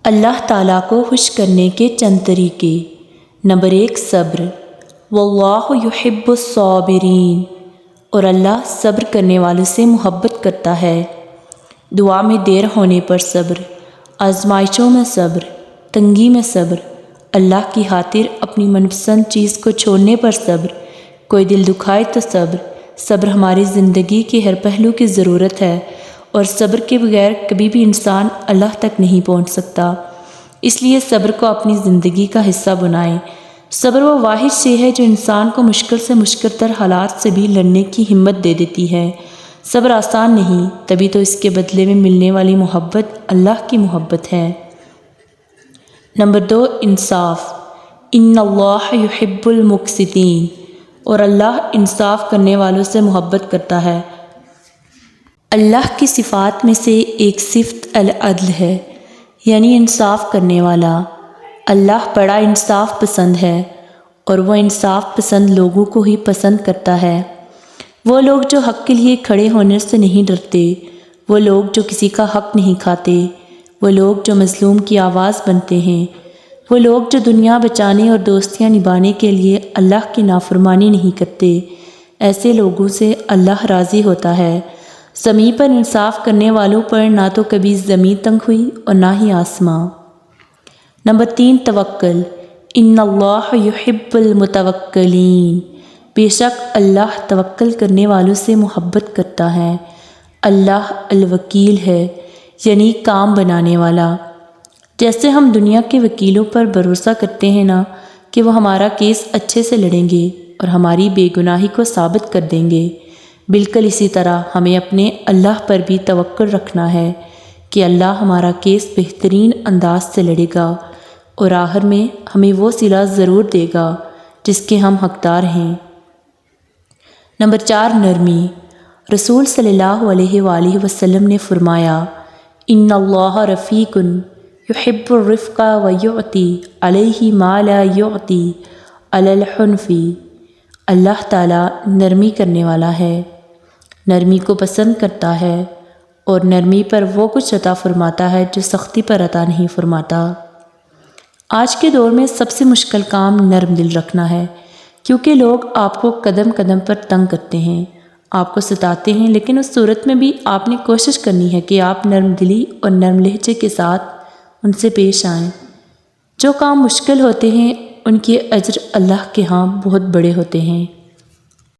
اللہ تعالیٰ کو خوش کرنے کے چند طریقے۔ نمبر 1، صبر۔ واللہ یحب الصابرین، اور اللہ صبر کرنے والوں سے محبت کرتا ہے۔ دعا میں دیر ہونے پر صبر، آزمائشوں میں صبر، تنگی میں صبر، اللہ کی خاطر اپنی منپسند چیز کو چھوڑنے پر صبر، کوئی دل دکھائے تو صبر۔ صبر ہماری زندگی کے ہر پہلو کی ضرورت ہے، اور صبر کے بغیر کبھی بھی انسان اللہ تک نہیں پہنچ سکتا۔ اس لیے صبر کو اپنی زندگی کا حصہ بنائیں۔ صبر وہ واحد شے ہے جو انسان کو مشکل سے مشکل تر حالات سے بھی لڑنے کی ہمت دے دیتی ہے۔ صبر آسان نہیں، تبھی تو اس کے بدلے میں ملنے والی محبت اللہ کی محبت ہے۔ نمبر 2، انصاف۔ ان اللہ یحب المقسطین، اور اللہ انصاف کرنے والوں سے محبت کرتا ہے۔ اللہ کی صفات میں سے ایک صفت العدل ہے، یعنی انصاف کرنے والا۔ اللہ بڑا انصاف پسند ہے، اور وہ انصاف پسند لوگوں کو ہی پسند کرتا ہے۔ وہ لوگ جو حق کے لیے کھڑے ہونے سے نہیں ڈرتے، وہ لوگ جو کسی کا حق نہیں کھاتے، وہ لوگ جو مظلوم کی آواز بنتے ہیں، وہ لوگ جو دنیا بچانے اور دوستیاں نبھانے کے لیے اللہ کی نافرمانی نہیں کرتے، ایسے لوگوں سے اللہ راضی ہوتا ہے۔ زمین پر انصاف کرنے والوں پر نہ تو کبھی زمین تنگ ہوئی اور نہ ہی آسماں۔ نمبر 3، توکل۔ ان اللہ یحب المتوکلین، بے شک اللہ توکل کرنے والوں سے محبت کرتا ہے۔ اللہ الوکیل ہے، یعنی کام بنانے والا۔ جیسے ہم دنیا کے وکیلوں پر بھروسہ کرتے ہیں نا کہ وہ ہمارا کیس اچھے سے لڑیں گے اور ہماری بے گناہی کو ثابت کر دیں گے، بالکل اسی طرح ہمیں اپنے اللہ پر بھی توکل رکھنا ہے کہ اللہ ہمارا کیس بہترین انداز سے لڑے گا اور آخر میں ہمیں وہ صلہ ضرور دے گا جس کے ہم حقدار ہیں۔ نمبر 4، نرمی۔ رسول صلی اللہ علیہ وآلہ وسلم نے فرمایا، ان اللہ رفیق یحب الرفق ویعطی علیہ ما لا یعطی علی العنف۔ اللہ تعالیٰ نرمی کرنے والا ہے، نرمی کو پسند کرتا ہے، اور نرمی پر وہ کچھ عطا فرماتا ہے جو سختی پر عطا نہیں فرماتا۔ آج کے دور میں سب سے مشکل کام نرم دل رکھنا ہے، کیونکہ لوگ آپ کو قدم قدم پر تنگ کرتے ہیں، آپ کو ستاتے ہیں، لیکن اس صورت میں بھی آپ نے کوشش کرنی ہے کہ آپ نرم دلی اور نرم لہجے کے ساتھ ان سے پیش آئیں۔ جو کام مشکل ہوتے ہیں ان کے اجر اللہ کے ہاں بہت بڑے ہوتے ہیں۔